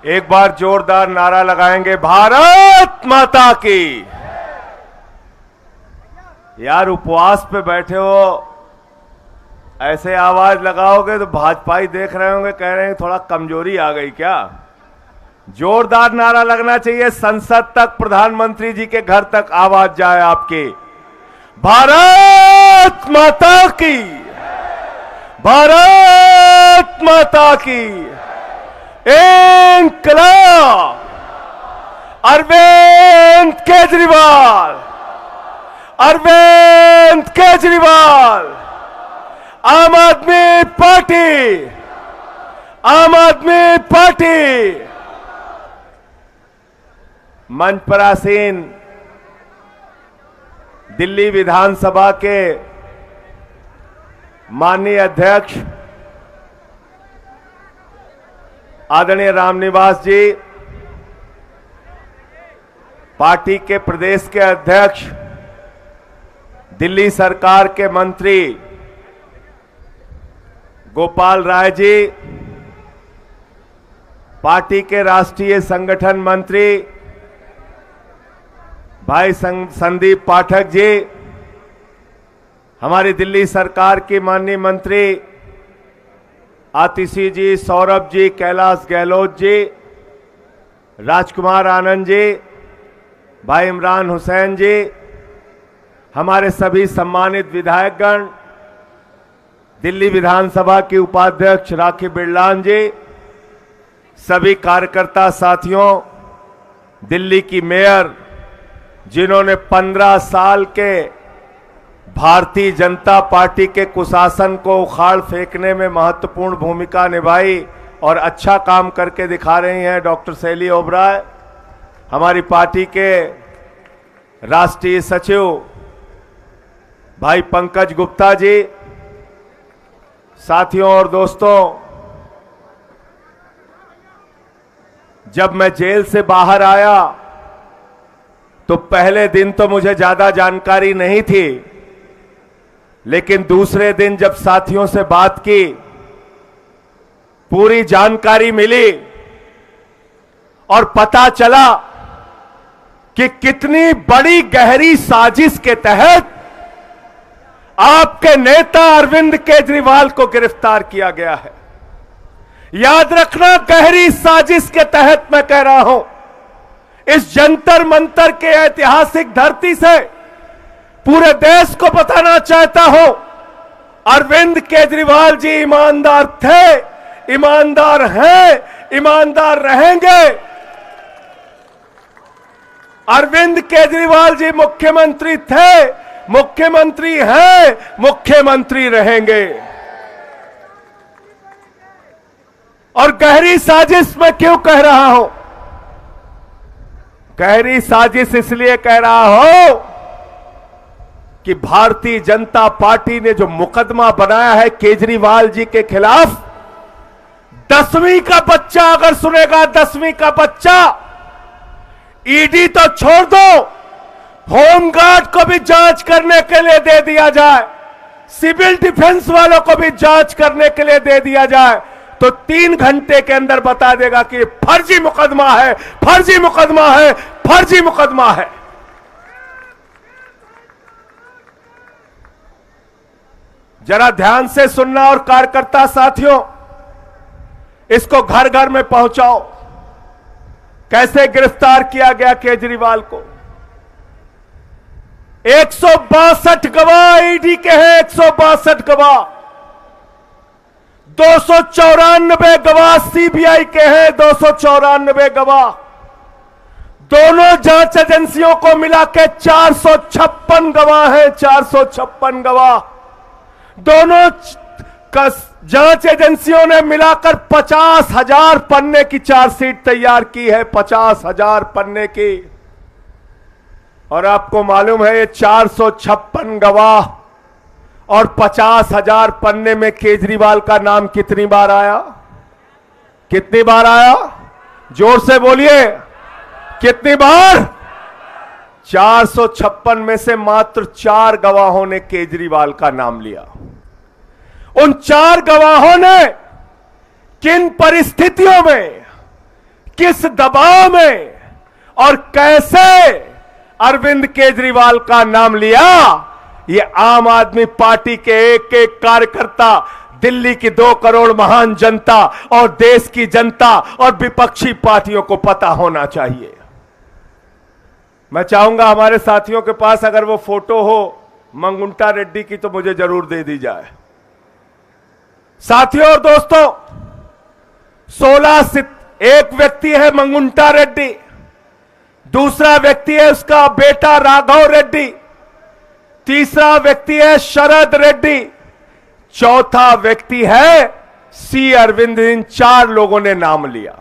एक बार जोरदार नारा लगाएंगे, भारत माता की। यार उपवास पे बैठे हो, ऐसे आवाज लगाओगे तो भाजपाई देख रहे होंगे, कह रहे हैं थोड़ा कमजोरी आ गई क्या। जोरदार नारा लगना चाहिए, संसद तक, प्रधानमंत्री जी के घर तक आवाज जाए आपकी। भारत माता की, भारत माता की। इंकलाब अरविंद केजरीवाल, अरविंद केजरीवाल। आम आदमी पार्टी, आम आदमी पार्टी। मंच पर आसीन दिल्ली विधानसभा के माननीय अध्यक्ष आदरणीय रामनिवास जी, पार्टी के प्रदेश के अध्यक्ष, दिल्ली सरकार के मंत्री गोपाल राय जी, पार्टी के राष्ट्रीय संगठन मंत्री भाई संदीप पाठक जी, हमारी दिल्ली सरकार की माननीय मंत्री आतिशी जी, सौरभ जी, कैलाश गहलोत जी, राजकुमार आनंद जी, भाई इमरान हुसैन जी, हमारे सभी सम्मानित विधायकगण, दिल्ली विधानसभा के उपाध्यक्ष राखी बिरलान जी, सभी कार्यकर्ता साथियों, दिल्ली की मेयर जिन्होंने 15 साल के भारतीय जनता पार्टी के कुशासन को उखाड़ फेंकने में महत्वपूर्ण भूमिका निभाई और अच्छा काम करके दिखा रही हैं, डॉक्टर शैली ओबराय, हमारी पार्टी के राष्ट्रीय सचिव भाई पंकज गुप्ता जी, साथियों और दोस्तों, जब मैं जेल से बाहर आया तो पहले दिन तो मुझे ज्यादा जानकारी नहीं थी, लेकिन दूसरे दिन जब साथियों से बात की, पूरी जानकारी मिली और पता चला कि कितनी बड़ी गहरी साजिश के तहत आपके नेता अरविंद केजरीवाल को गिरफ्तार किया गया है। याद रखना, गहरी साजिश के तहत मैं कह रहा हूं। इस जंतर मंतर के ऐतिहासिक धरती से पूरे देश को बताना चाहता हूं, अरविंद केजरीवाल जी ईमानदार थे, ईमानदार हैं, ईमानदार रहेंगे। अरविंद केजरीवाल जी मुख्यमंत्री थे, मुख्यमंत्री हैं, मुख्यमंत्री रहेंगे। और गहरी साजिश मैं क्यों कह रहा हूं? गहरी साजिश इसलिए कह रहा हूं कि भारतीय जनता पार्टी ने जो मुकदमा बनाया है केजरीवाल जी के खिलाफ, 10वीं का बच्चा अगर सुनेगा, 10वीं का बच्चा, ईडी तो छोड़ दो, होमगार्ड को भी जांच करने के लिए दे दिया जाए, सिविल डिफेंस वालों को भी जांच करने के लिए दे दिया जाए, तो 3 घंटे के अंदर बता देगा कि फर्जी मुकदमा है, फर्जी मुकदमा है, फर्जी मुकदमा है। जरा ध्यान से सुनना और कार्यकर्ता साथियों, इसको घर घर में पहुंचाओ। कैसे गिरफ्तार किया गया केजरीवाल को? 162 गवाह ईडी के हैं, 162 गवाह, 294 गवाह सीबीआई के हैं, 294 गवाह, दोनों जांच एजेंसियों को मिला के 456 गवाह हैं, 456 गवाह। दोनों जांच एजेंसियों ने मिलाकर 50,000 पन्ने की चार्जशीट तैयार की है, 50,000 पन्ने की। और आपको मालूम है, ये 456 गवाह और 50,000 पन्ने में केजरीवाल का नाम कितनी बार आया? कितनी बार आया? जोर से बोलिए, कितनी बार? 456 में से मात्र 4 गवाहों ने केजरीवाल का नाम लिया। उन 4 गवाहों ने किन परिस्थितियों में, किस दबाव में और कैसे अरविंद केजरीवाल का नाम लिया, ये आम आदमी पार्टी के एक एक कार्यकर्ता, दिल्ली की 2 करोड़ महान जनता और देश की जनता और विपक्षी पार्टियों को पता होना चाहिए। मैं चाहूंगा हमारे साथियों के पास अगर वो फोटो हो मंगुंटा रेड्डी की तो मुझे जरूर दे दी जाए। साथियों और दोस्तों, एक व्यक्ति है मंगुंटा रेड्डी, दूसरा व्यक्ति है उसका बेटा राघव रेड्डी, तीसरा व्यक्ति है शरद रेड्डी, चौथा व्यक्ति है सी अरविंद। इन 4 लोगों ने नाम लिया।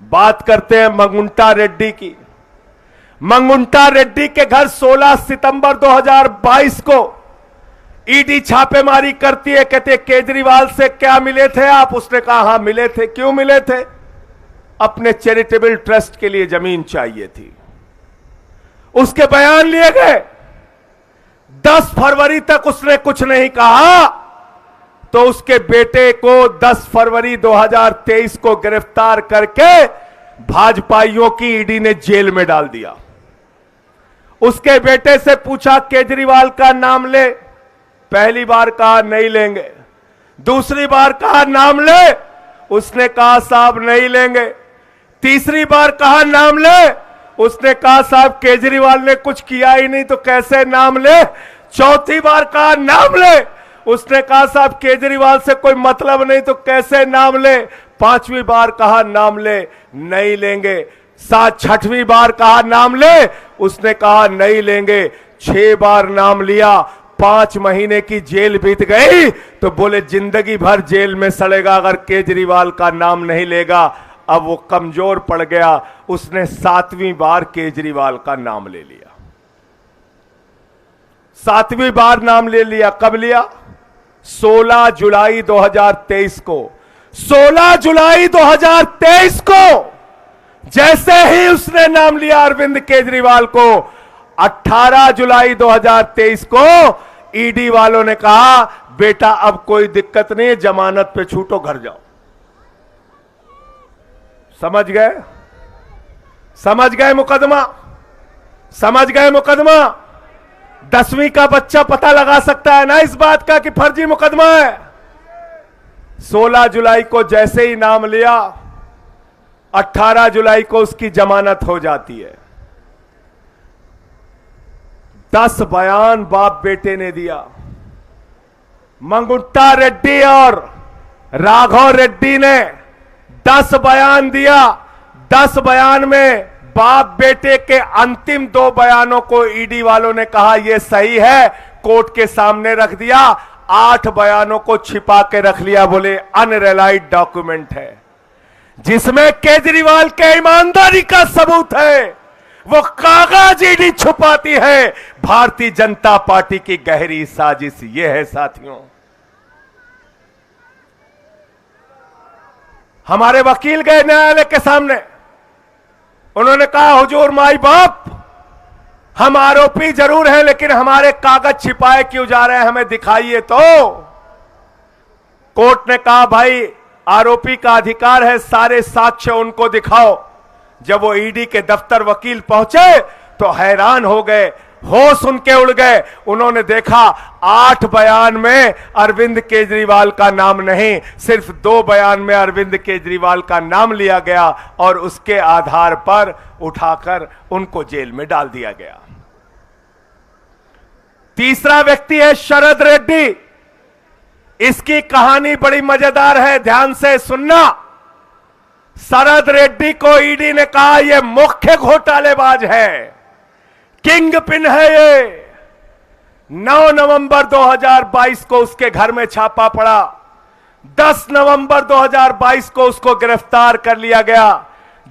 बात करते हैं मंगुंटा रेड्डी की। मंगुंटा रेड्डी के घर 16 सितंबर 2022 को ईडी छापेमारी करती है। कहते केजरीवाल से क्या मिले थे आप? उसने कहा हां मिले थे। क्यों मिले थे? अपने चैरिटेबल ट्रस्ट के लिए जमीन चाहिए थी। उसके बयान लिए गए। 10 फरवरी तक उसने कुछ नहीं कहा तो उसके बेटे को 10 फरवरी 2023 को गिरफ्तार करके भाजपाइयों की ईडी ने जेल में डाल दिया। उसके बेटे से पूछा केजरीवाल का नाम ले, पहली बार कहा नहीं लेंगे, दूसरी बार कहा नाम ले, उसने कहा साहब नहीं लेंगे, तीसरी बार कहा नाम ले, उसने कहा साहब केजरीवाल ने कुछ किया ही नहीं तो कैसे नाम ले, चौथी बार कहा नाम ले, उसने कहा साहब केजरीवाल से कोई मतलब नहीं तो कैसे नाम ले, पांचवी बार कहा नाम ले, नहीं लेंगे, 6वीं बार कहा नाम ले, उसने कहा नहीं लेंगे, 6 बार नाम लिया, 5 महीने की जेल बीत गई तो बोले जिंदगी भर जेल में सड़ेगा अगर केजरीवाल का नाम नहीं लेगा। अब वो कमजोर पड़ गया, उसने 7वीं बार केजरीवाल का नाम ले लिया। 7वीं बार नाम ले लिया। कब लिया? 16 जुलाई 2023 को। 16 जुलाई 2023 को जैसे ही उसने नाम लिया अरविंद केजरीवाल को, 18 जुलाई 2023 को ईडी वालों ने कहा बेटा अब कोई दिक्कत नहीं है, जमानत पे छूटो, घर जाओ। समझ गए? समझ गए मुकदमा? समझ गए मुकदमा? 10वीं का बच्चा पता लगा सकता है ना इस बात का कि फर्जी मुकदमा है। 16 जुलाई को जैसे ही नाम लिया, 18 जुलाई को उसकी जमानत हो जाती है। 10 बयान बाप बेटे ने दिया। मंगुंटा रेड्डी और राघव रेड्डी ने 10 बयान दिया। 10 बयान में बाप बेटे के अंतिम 2 बयानों को ईडी वालों ने कहा यह सही है, कोर्ट के सामने रख दिया। 8 बयानों को छिपा के रख लिया, बोले अनरिलाइड डॉक्यूमेंट है, जिसमें केजरीवाल के ईमानदारी का सबूत है। वो कागज ईडी छुपाती है। भारतीय जनता पार्टी की गहरी साजिश ये है साथियों। हमारे वकील गए न्यायालय के सामने, उन्होंने कहा हुजूर माई बाप, हम आरोपी जरूर हैं लेकिन हमारे कागज छिपाए क्यों जा रहे हैं, हमें दिखाइए तो। कोर्ट ने कहा भाई आरोपी का अधिकार है, सारे साक्ष्य उनको दिखाओ। जब वो ईडी के दफ्तर वकील पहुंचे तो हैरान हो गए, होश उनके उड़ गए। उन्होंने देखा 8 बयान में अरविंद केजरीवाल का नाम नहीं, सिर्फ 2 बयान में अरविंद केजरीवाल का नाम लिया गया और उसके आधार पर उठाकर उनको जेल में डाल दिया गया। तीसरा व्यक्ति है शरद रेड्डी। इसकी कहानी बड़ी मजेदार है, ध्यान से सुनना। शरद रेड्डी को ईडी ने कहा यह मुख्य घोटालेबाज है, किंग पिन है ये। 9 नवंबर 2022 को उसके घर में छापा पड़ा। 10 नवंबर 2022 को उसको गिरफ्तार कर लिया गया।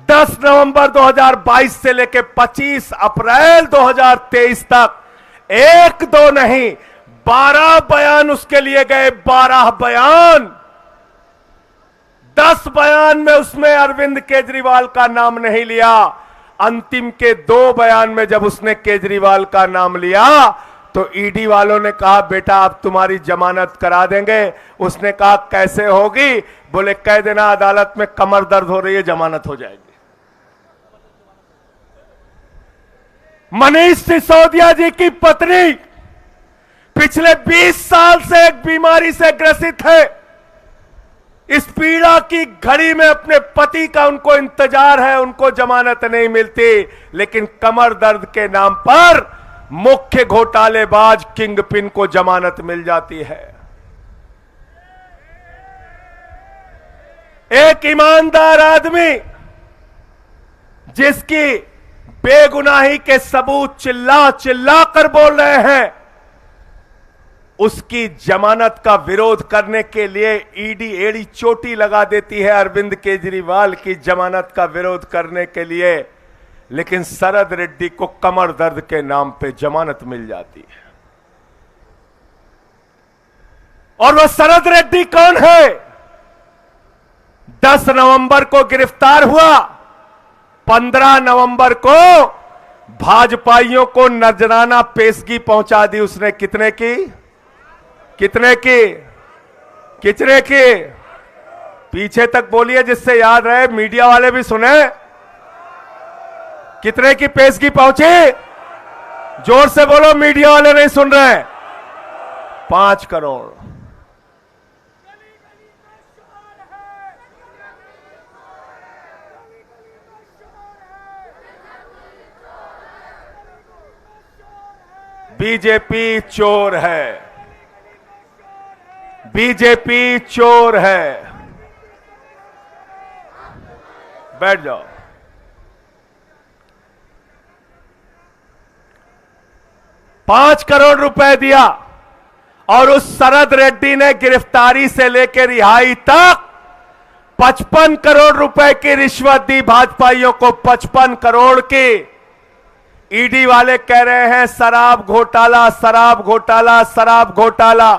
10 नवंबर 2022 से लेकर 25 अप्रैल 2023 तक 1-2 नहीं 12 बयान उसके लिए गए। 12 बयान। 10 बयान में उसमें अरविंद केजरीवाल का नाम नहीं लिया। अंतिम के 2 बयान में जब उसने केजरीवाल का नाम लिया तो ईडी वालों ने कहा बेटा अब तुम्हारी जमानत करा देंगे। उसने कहा कैसे होगी? बोले कह देना अदालत में कमर दर्द हो रही है, जमानत हो जाएगी। मनीष सिसोदिया जी की पत्नी पिछले 20 साल से एक बीमारी से ग्रसित है। इस पीड़ा की घड़ी में अपने पति का उनको इंतजार है, उनको जमानत नहीं मिलती, लेकिन कमर दर्द के नाम पर मुख्य घोटालेबाज किंगपिन को जमानत मिल जाती है। एक ईमानदार आदमी जिसकी बेगुनाही के सबूत चिल्ला चिल्ला कर बोल रहे हैं, उसकी जमानत का विरोध करने के लिए ईडी एड़ी चोटी लगा देती है अरविंद केजरीवाल की जमानत का विरोध करने के लिए, लेकिन शरद रेड्डी को कमर दर्द के नाम पे जमानत मिल जाती है। और वह शरद रेड्डी कौन है? 10 नवंबर को गिरफ्तार हुआ, 15 नवंबर को भाजपाइयों को नजराना पेशगी पहुंचा दी उसने। कितने की? कितने की? कितने की? पीछे तक बोलिए जिससे याद रहे, मीडिया वाले भी सुने। कितने की पेशगी पहुंची? जोर से बोलो, मीडिया वाले नहीं सुन रहे। 5 करोड़। बीजेपी चोर है, बीजेपी चोर है। बैठ जाओ। ₹5 करोड़ दिया और उस शरद रेड्डी ने गिरफ्तारी से लेकर रिहाई तक 55 करोड़ रुपए की रिश्वत दी भाजपाइयों को। 55 करोड़ की। ईडी वाले कह रहे हैं शराब घोटाला, शराब घोटाला, शराब घोटाला।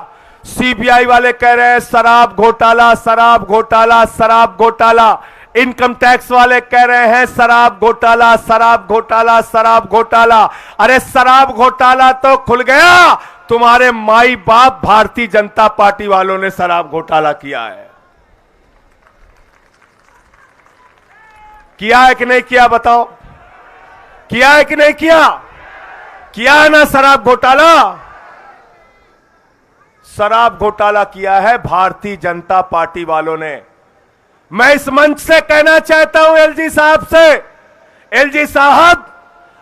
सीबीआई वाले कह रहे हैं शराब घोटाला, शराब घोटाला, शराब घोटाला। इनकम टैक्स वाले कह रहे हैं शराब घोटाला, शराब घोटाला, शराब घोटाला। अरे शराब घोटाला तो खुल गया, तुम्हारे माई बाप भारतीय जनता पार्टी वालों ने शराब घोटाला किया है। किया है कि नहीं किया? बताओ, किया है कि नहीं किया? किया है ना शराब घोटाला? शराब घोटाला किया है भारतीय जनता पार्टी वालों ने। मैं इस मंच से कहना चाहता हूं एलजी साहब से, एलजी साहब,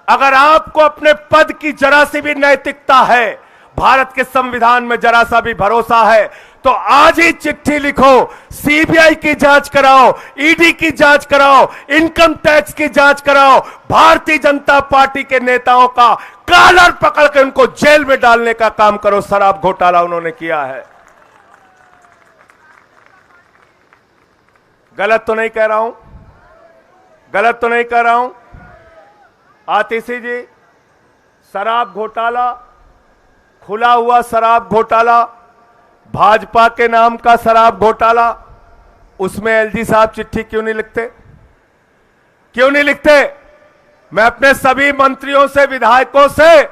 अगर आपको अपने पद की जरा सी भी नैतिकता है, भारत के संविधान में जरा सा भी भरोसा है, तो आज ही चिट्ठी लिखो, सीबीआई की जांच कराओ, ईडी की जांच कराओ, इनकम टैक्स की जांच कराओ, भारतीय जनता पार्टी के नेताओं का कॉलर पकड़ के उनको जेल में डालने का काम करो। शराब घोटाला उन्होंने किया है। गलत तो नहीं कह रहा हूं? गलत तो नहीं कह रहा हूं? आतिशी जी, शराब घोटाला, खुला हुआ शराब घोटाला, भाजपा के नाम का शराब घोटाला, उसमें एलजी साहब चिट्ठी क्यों नहीं लिखते? क्यों नहीं लिखते? मैं अपने सभी मंत्रियों से, विधायकों से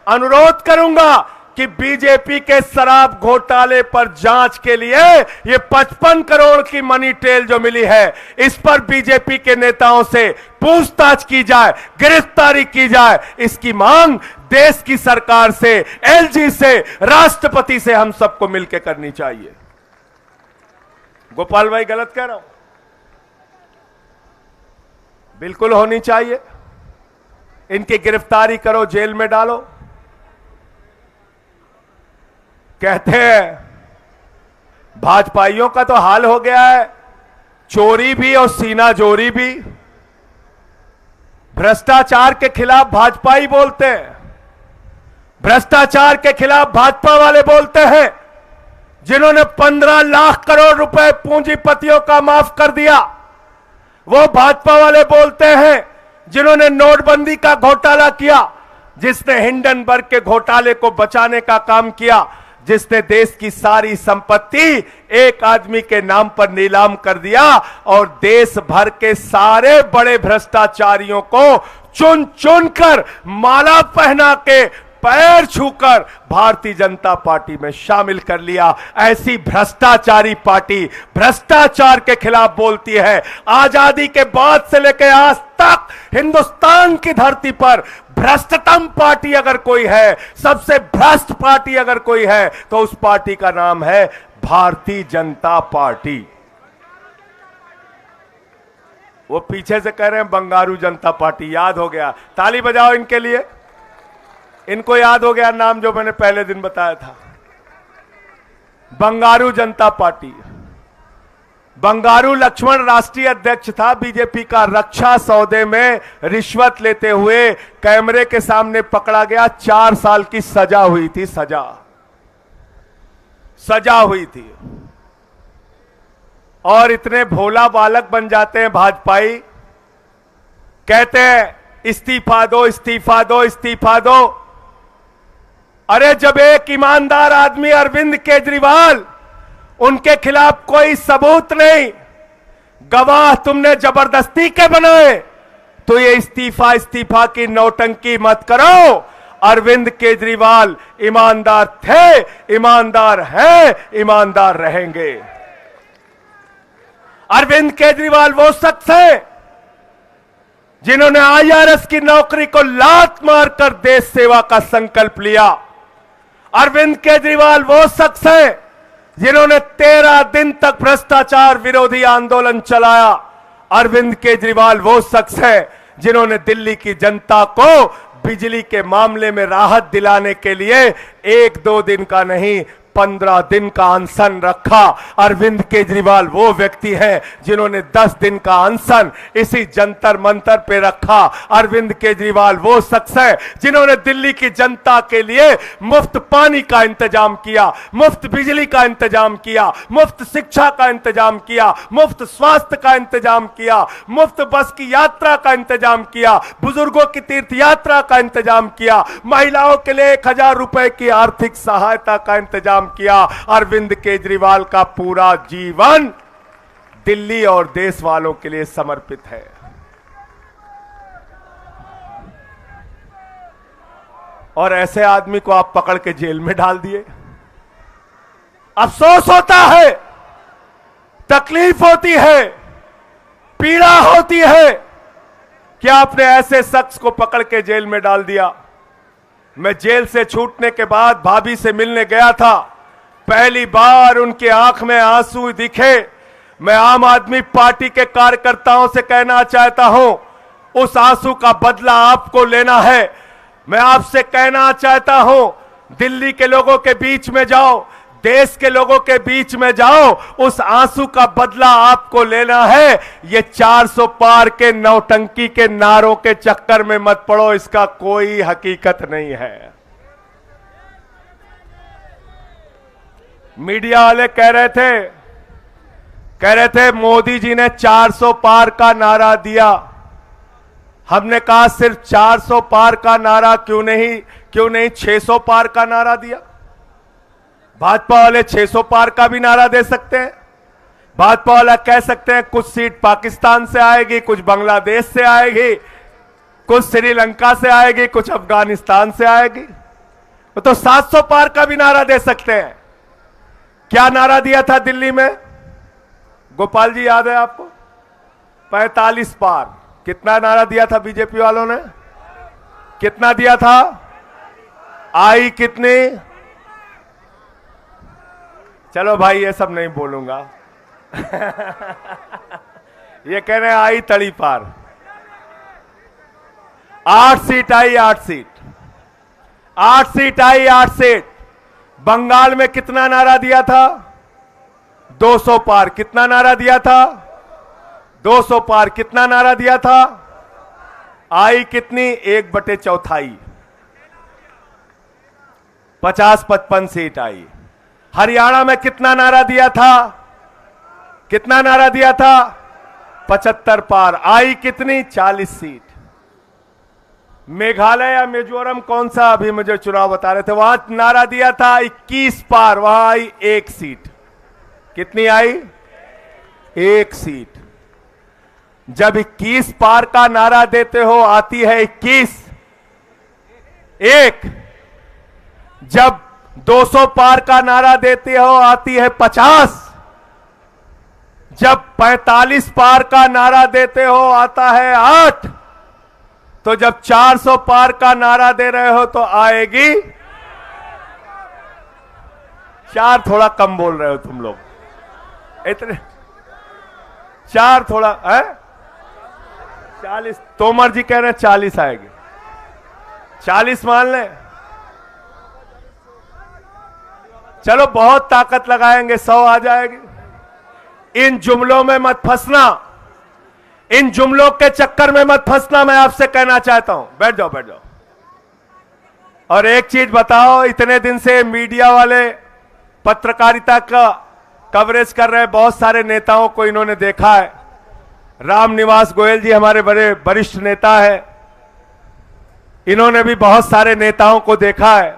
अनुरोध करूंगा कि बीजेपी के शराब घोटाले पर जांच के लिए ये 55 करोड़ की मनी टेल जो मिली है, इस पर बीजेपी के नेताओं से पूछताछ की जाए, गिरफ्तारी की जाए। इसकी मांग देश की सरकार से, एलजी से, राष्ट्रपति से हम सबको मिलकर करनी चाहिए। गोपाल भाई, गलत कह रहा हूं? बिल्कुल होनी चाहिए। इनकी गिरफ्तारी करो, जेल में डालो। कहते हैं भाजपाइयों का तो हाल हो गया है, चोरी भी और सीना जोरी भी। भ्रष्टाचार के खिलाफ भाजपाई बोलते हैं, भ्रष्टाचार के खिलाफ भाजपा वाले बोलते हैं। जिन्होंने 15 लाख करोड़ रुपए पूंजीपतियों का माफ कर दिया, वो भाजपा वाले बोलते हैं। जिन्होंने नोटबंदी का घोटाला किया, जिसने हिंडनबर्ग के घोटाले को बचाने का काम किया, जिसने देश की सारी संपत्ति एक आदमी के नाम पर नीलाम कर दिया और देश भर के सारे बड़े भ्रष्टाचारियों को चुन चुन कर माला पहना के पैर छूकर भारतीय जनता पार्टी में शामिल कर लिया। ऐसी भ्रष्टाचारी पार्टी भ्रष्टाचार के खिलाफ बोलती है। आजादी के बाद से लेकर आज तक हिंदुस्तान की धरती पर भ्रष्टतम पार्टी अगर कोई है, सबसे भ्रष्ट पार्टी अगर कोई है, तो उस पार्टी का नाम है भारतीय जनता पार्टी। वो पीछे से कह रहे हैं बंगारू जनता पार्टी, याद हो गया। ताली बजाओ इनके लिए। इनको याद हो गया नाम जो मैंने पहले दिन बताया था, बंगारू जनता पार्टी। बंगारू लक्ष्मण राष्ट्रीय अध्यक्ष था बीजेपी का। रक्षा सौदे में रिश्वत लेते हुए कैमरे के सामने पकड़ा गया। 4 साल की सजा हुई थी। सजा हुई थी। और इतने भोला बालक बन जाते हैं भाजपाई, कहते हैं इस्तीफा दो, इस्तीफा दो, इस्तीफा दो। अरे जब एक ईमानदार आदमी अरविंद केजरीवाल, उनके खिलाफ कोई सबूत नहीं, गवाह तुमने जबरदस्ती के बनाए, तो ये इस्तीफा की नौटंकी मत करो। अरविंद केजरीवाल ईमानदार थे, ईमानदार हैं, ईमानदार रहेंगे। अरविंद केजरीवाल वो शख्स है जिन्होंने आईआरएस की नौकरी को लात मारकर देश सेवा का संकल्प लिया। अरविंद केजरीवाल वो शख्स है जिन्होंने 13 दिन तक भ्रष्टाचार विरोधी आंदोलन चलाया। अरविंद केजरीवाल वो शख्स है जिन्होंने दिल्ली की जनता को बिजली के मामले में राहत दिलाने के लिए 1-2 दिन का नहीं, 15 दिन का अनशन रखा। अरविंद केजरीवाल वो व्यक्ति हैं जिन्होंने 10 दिन का अनशन इसी जंतर मंतर पे रखा। अरविंद केजरीवाल वो शख्स है जिन्होंने दिल्ली की जनता के लिए मुफ्त पानी का इंतजाम किया, मुफ्त बिजली का इंतजाम किया, मुफ्त शिक्षा का इंतजाम किया, मुफ्त स्वास्थ्य का इंतजाम किया, मुफ्त बस की यात्रा का इंतजाम किया, बुजुर्गों की तीर्थ यात्रा का इंतजाम किया, महिलाओं के लिए 1000 रुपए की आर्थिक सहायता का इंतजाम किया। अरविंद केजरीवाल का पूरा जीवन दिल्ली और देश वालों के लिए समर्पित है। और ऐसे आदमी को आप पकड़ के जेल में डाल दिए। अफसोस होता है, तकलीफ होती है, पीड़ा होती है कि आपने ऐसे शख्स को पकड़ के जेल में डाल दिया। मैं जेल से छूटने के बाद भाभी से मिलने गया था। पहली बार उनकी आंख में आंसू दिखे। मैं आम आदमी पार्टी के कार्यकर्ताओं से कहना चाहता हूं, उस आंसू का बदला आपको लेना है। मैं आपसे कहना चाहता हूं, दिल्ली के लोगों के बीच में जाओ, देश के लोगों के बीच में जाओ, उस आंसू का बदला आपको लेना है। ये 400 पार के नौटंकी के नारों के चक्कर में मत पड़ो, इसका कोई हकीकत नहीं है। मीडिया वाले कह रहे थे मोदी जी ने 400 पार का नारा दिया। हमने कहा सिर्फ 400 पार का नारा क्यों नहीं 600 पार का नारा दिया। भाजपा वाले 600 पार का भी नारा दे सकते हैं। भाजपा वाला कह सकते हैं कुछ सीट पाकिस्तान से आएगी, कुछ बांग्लादेश से आएगी, कुछ श्रीलंका से आएगी, कुछ अफगानिस्तान से आएगी। तो 700 पार का भी नारा दे सकते हैं। क्या नारा दिया था दिल्ली में, गोपाल जी याद है आपको? 45 पार। कितना नारा दिया था बीजेपी वालों ने? कितना दिया था? आई कितनी? चलो भाई ये सब नहीं बोलूंगा। ये कह रहे हैं आई तड़ी पार। 8 सीट आई, 8 सीट, 8 सीट आई, 8 सीट। बंगाल में कितना नारा दिया था? 200 पार। कितना नारा दिया था? 200 पार। कितना नारा दिया था? आई कितनी? 1/4। 50-55 सीट आई। हरियाणा में कितना नारा दिया था? कितना नारा दिया था? 75 पार। आई कितनी? 40 सीट। मेघालय या मिजोरम कौन सा अभी मुझे चुनाव बता रहे थे, वहां नारा दिया था 21 पार, वहां आई 1 सीट। कितनी आई? 1 सीट। जब 21 पार का नारा देते हो आती है 21, 1 जब 200 पार का नारा देते हो आती है 50, जब 45 पार का नारा देते हो आता है 8, तो जब 400 पार का नारा दे रहे हो तो आएगी 4। थोड़ा कम बोल रहे हो तुम लोग, इतने 4 थोड़ा है 40। तोमर जी कह रहे हैं 40 आएगी, 40 मान लें। चलो बहुत ताकत लगाएंगे, 100 आ जाएगी। इन जुमलों में मत फंसना, इन जुमलों के चक्कर में मत फंसना, मैं आपसे कहना चाहता हूं। बैठ जाओ बैठ जाओ। और एक चीज बताओ, इतने दिन से मीडिया वाले पत्रकारिता का कवरेज कर रहे हैं, बहुत सारे नेताओं को इन्होंने देखा है। रामनिवास गोयल जी हमारे बड़े वरिष्ठ नेता है, इन्होंने भी बहुत सारे नेताओं को देखा है।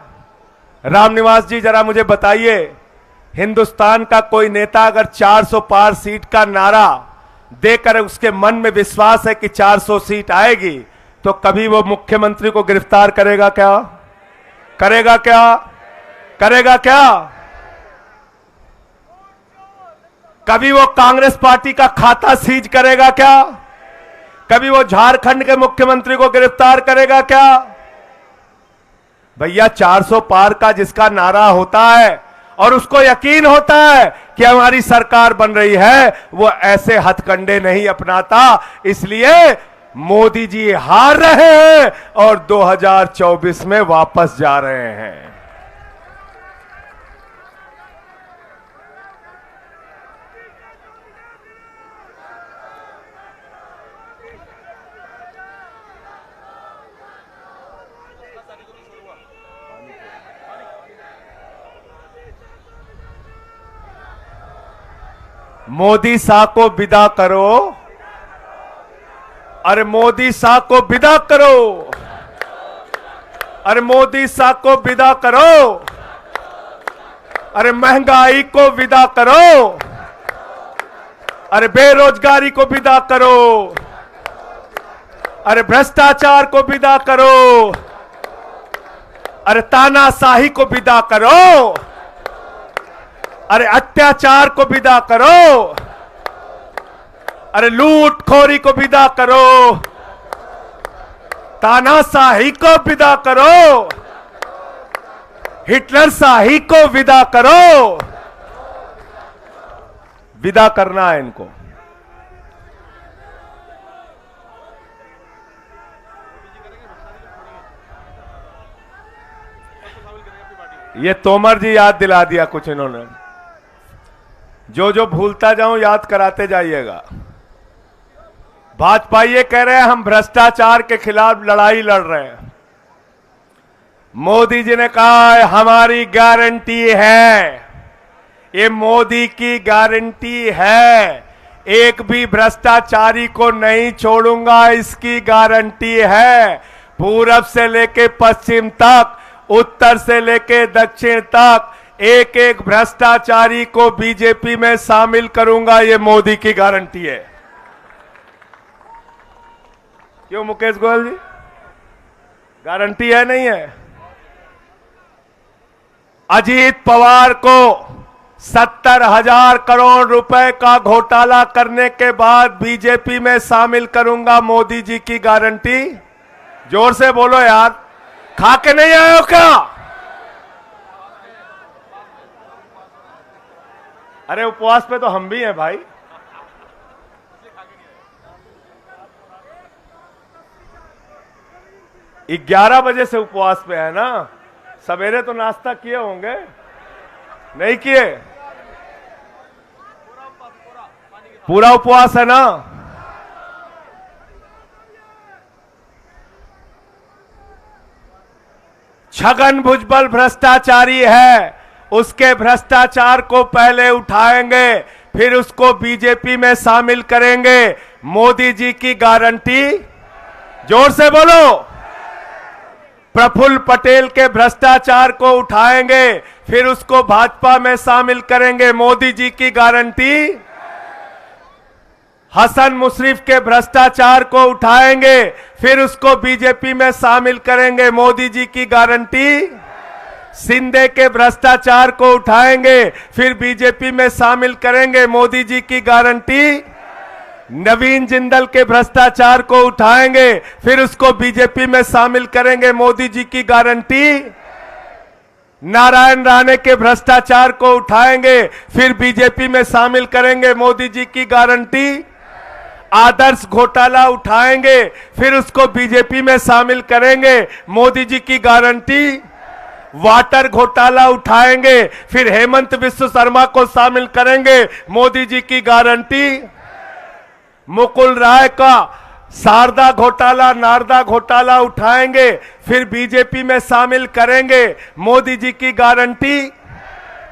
रामनिवास जी जरा मुझे बताइए, हिंदुस्तान का कोई नेता अगर 400 पार सीट का नारा देकर उसके मन में विश्वास है कि 400 सीट आएगी, तो कभी वो मुख्यमंत्री को गिरफ्तार करेगा क्या? करेगा क्या? करेगा क्या? कभी वो कांग्रेस पार्टी का खाता सीज करेगा क्या? कभी वो झारखंड के मुख्यमंत्री को गिरफ्तार करेगा क्या? भैया 400 पार का जिसका नारा होता है और उसको यकीन होता है कि हमारी सरकार बन रही है, वो ऐसे हथकंडे नहीं अपनाता। इसलिए मोदी जी हार रहे हैं और 2024 में वापस जा रहे हैं। मोदी शाह को विदा करो, अरे मोदी शाह को विदा करो, अरे मोदी शाह को विदा करो, अरे महंगाई को विदा करो, अरे बेरोजगारी को विदा करो, अरे भ्रष्टाचार को विदा करो, अरे तानाशाही को विदा करो, अरे अत्याचार को विदा करो, अरे लूटखोरी को विदा करो, तानाशाही को विदा करो, हिटलर शाही को विदा करो। विदा करना है इनको। ये तोमर जी याद दिला दिया कुछ इन्होंने, जो जो भूलता जाऊं याद कराते जाइएगा। भाजपा ये कह रहे हैं हम भ्रष्टाचार के खिलाफ लड़ाई लड़ रहे हैं। मोदी जी ने कहा है हमारी गारंटी है, ये मोदी की गारंटी है, एक भी भ्रष्टाचारी को नहीं छोड़ूंगा, इसकी गारंटी है। पूरब से लेके पश्चिम तक, उत्तर से लेके दक्षिण तक, एक एक भ्रष्टाचारी को बीजेपी में शामिल करूंगा, ये मोदी की गारंटी है। क्यों मुकेश गोयल जी, गारंटी है नहीं है? अजीत पवार को 70,000 करोड़ रुपए का घोटाला करने के बाद बीजेपी में शामिल करूंगा, मोदी जी की गारंटी। जोर से बोलो यार, खा के नहीं आए हो क्या? अरे उपवास पे तो हम भी हैं भाई। ये 11 बजे से उपवास पे है ना, सवेरे तो नाश्ता किए होंगे, नहीं किए? पूरा उपवास है ना? छगन भुजबल भ्रष्टाचारी है, उसके भ्रष्टाचार को पहले उठाएंगे, फिर उसको बीजेपी में शामिल करेंगे। मोदी जी की गारंटी, जोर से बोलो। प्रफुल्ल पटेल के भ्रष्टाचार को उठाएंगे, फिर उसको भाजपा में शामिल करेंगे, मोदी जी की गारंटी। हसन मुशर्रफ के भ्रष्टाचार को उठाएंगे, फिर उसको बीजेपी में शामिल करेंगे, मोदी जी की गारंटी। शिंदे के भ्रष्टाचार को उठाएंगे, फिर बीजेपी में शामिल करेंगे, मोदी जी की गारंटी। नवीन जिंदल के भ्रष्टाचार को उठाएंगे, फिर उसको बीजेपी में शामिल करेंगे, मोदी जी की गारंटी। नारायण राणे के भ्रष्टाचार को उठाएंगे, फिर बीजेपी में शामिल करेंगे, मोदी जी की गारंटी। आदर्श घोटाला उठाएंगे, फिर उसको बीजेपी में शामिल करेंगे, मोदी जी की गारंटी। वाटर घोटाला उठाएंगे, फिर हेमंत विश्व शर्मा को शामिल करेंगे, मोदी जी की गारंटी। मुकुल राय का शारदा घोटाला, नारदा घोटाला उठाएंगे, फिर बीजेपी में शामिल करेंगे, मोदी जी की गारंटी।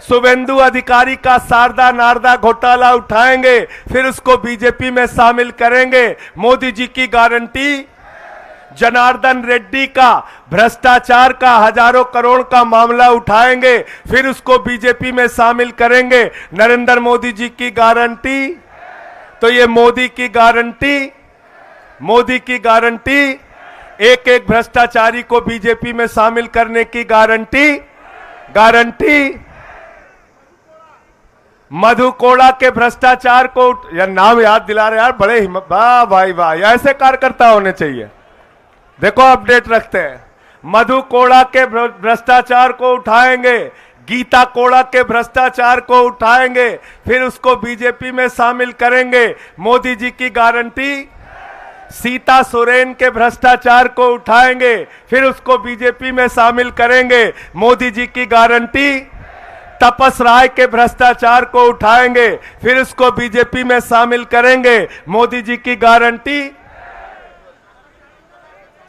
शुभेंदु अधिकारी का शारदा नारदा घोटाला उठाएंगे, फिर उसको बीजेपी में शामिल करेंगे, मोदी जी की गारंटी। जनार्दन रेड्डी का भ्रष्टाचार का हजारों करोड़ का मामला उठाएंगे, फिर उसको बीजेपी में शामिल करेंगे, नरेंद्र मोदी जी की गारंटी। तो ये मोदी की गारंटी, मोदी की गारंटी, एक एक भ्रष्टाचारी को बीजेपी में शामिल करने की गारंटी, गारंटी। मधु कोड़ा के भ्रष्टाचार को, यार नाम याद दिला रहे यार, बड़े हिम्मत, वाह भाई वाह, ऐसे कार्यकर्ता होने चाहिए। देखो अपडेट रखते हैं। मधु कोड़ा के भ्रष्टाचार को उठाएंगे, गीता कोड़ा के भ्रष्टाचार को उठाएंगे, फिर उसको बीजेपी में शामिल करेंगे, मोदी जी की गारंटी। सीता सोरेन के भ्रष्टाचार को उठाएंगे, फिर उसको बीजेपी में शामिल करेंगे, मोदी जी की गारंटी। तपस राय के भ्रष्टाचार को उठाएंगे, फिर उसको बीजेपी में शामिल करेंगे, मोदी जी की गारंटी।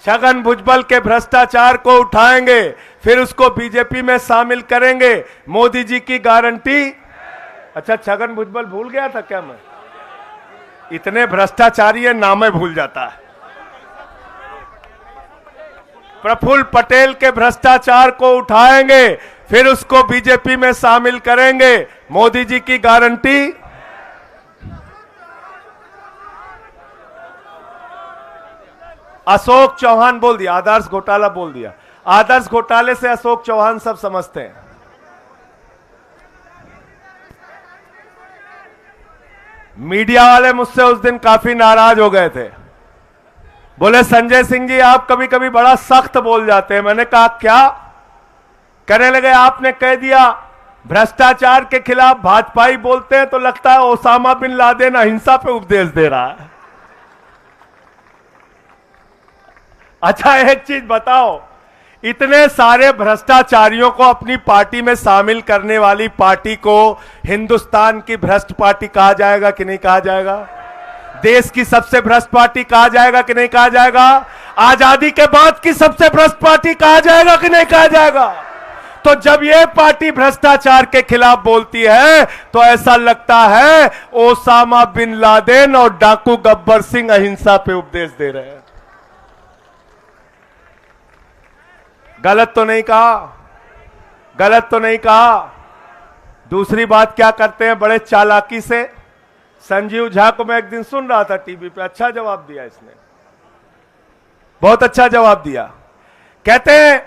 छगन भुजबल के भ्रष्टाचार को उठाएंगे, फिर उसको बीजेपी में शामिल करेंगे, मोदी जी की गारंटी। अच्छा, छगन भुजबल भूल गया था क्या मैं? इतने भ्रष्टाचारी है, नाम भूल जाता है। प्रफुल्ल पटेल के भ्रष्टाचार को उठाएंगे, फिर उसको बीजेपी में शामिल करेंगे, मोदी जी की गारंटी। अशोक चौहान बोल दिया, आदर्श घोटाला बोल दिया। आदर्श घोटाले से अशोक चौहान सब समझते हैं। मीडिया वाले मुझसे उस दिन काफी नाराज हो गए थे, बोले संजय सिंह जी आप कभी कभी बड़ा सख्त बोल जाते हैं। मैंने कहा क्या? कहने लगे आपने कह दिया भ्रष्टाचार के खिलाफ भाजपाई बोलते हैं तो लगता है ओसामा बिन लादेन अहिंसा पे उपदेश दे रहा है। अच्छा एक चीज बताओ, इतने सारे भ्रष्टाचारियों को अपनी पार्टी में शामिल करने वाली पार्टी को हिंदुस्तान की भ्रष्ट पार्टी कहा जाएगा कि नहीं कहा जाएगा? देश की सबसे भ्रष्ट पार्टी कहा जाएगा कि नहीं कहा जाएगा? आजादी के बाद की सबसे भ्रष्ट पार्टी कहा जाएगा कि नहीं कहा जाएगा? तो जब ये पार्टी भ्रष्टाचार के खिलाफ बोलती है तो ऐसा लगता है ओसामा बिन लादेन और डाकू गब्बर सिंह अहिंसा पे उपदेश दे रहे हैं। गलत तो नहीं कहा? गलत तो नहीं कहा? दूसरी बात क्या करते हैं बड़े चालाकी से, संजीव झा को मैं एक दिन सुन रहा था टीवी पे, अच्छा जवाब दिया इसने, बहुत अच्छा जवाब दिया। कहते हैं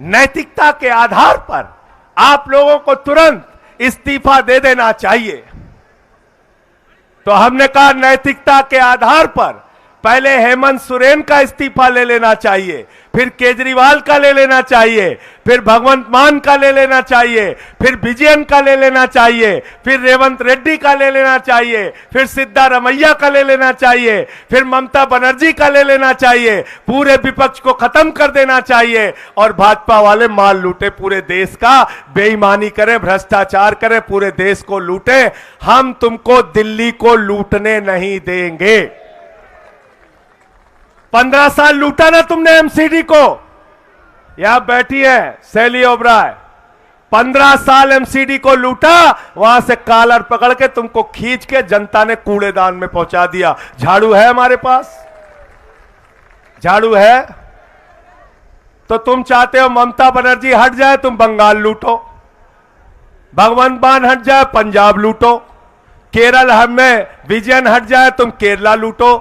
नैतिकता के आधार पर आप लोगों को तुरंत इस्तीफा दे देना चाहिए। तो हमने कहा नैतिकता के आधार पर पहले हेमंत सोरेन का इस्तीफा ले लेना चाहिए, फिर केजरीवाल का ले लेना चाहिए, फिर भगवंत मान का ले लेना चाहिए, फिर विजयन का ले लेना चाहिए, फिर रेवंत रेड्डी का ले लेना चाहिए, फिर सिद्धारमैया का ले लेना चाहिए, फिर ममता बनर्जी का ले लेना चाहिए, पूरे विपक्ष को खत्म कर देना चाहिए और भाजपा वाले माल लूटे पूरे देश का, बेईमानी करें, भ्रष्टाचार करें, पूरे देश को लूटें। हम तुमको दिल्ली को लूटने नहीं देंगे। 15 साल लूटा ना तुमने एमसीडी को, यहां बैठी है शैली ओबराय, 15 साल एमसीडी को लूटा, वहां से कॉलर पकड़ के तुमको खींच के जनता ने कूड़ेदान में पहुंचा दिया। झाड़ू है हमारे पास? झाड़ू है? तो तुम चाहते हो ममता बनर्जी हट जाए, तुम बंगाल लूटो, भगवंत मान हट जाए, पंजाब लूटो, केरल में विजयन हट जाए, तुम केरला लूटो।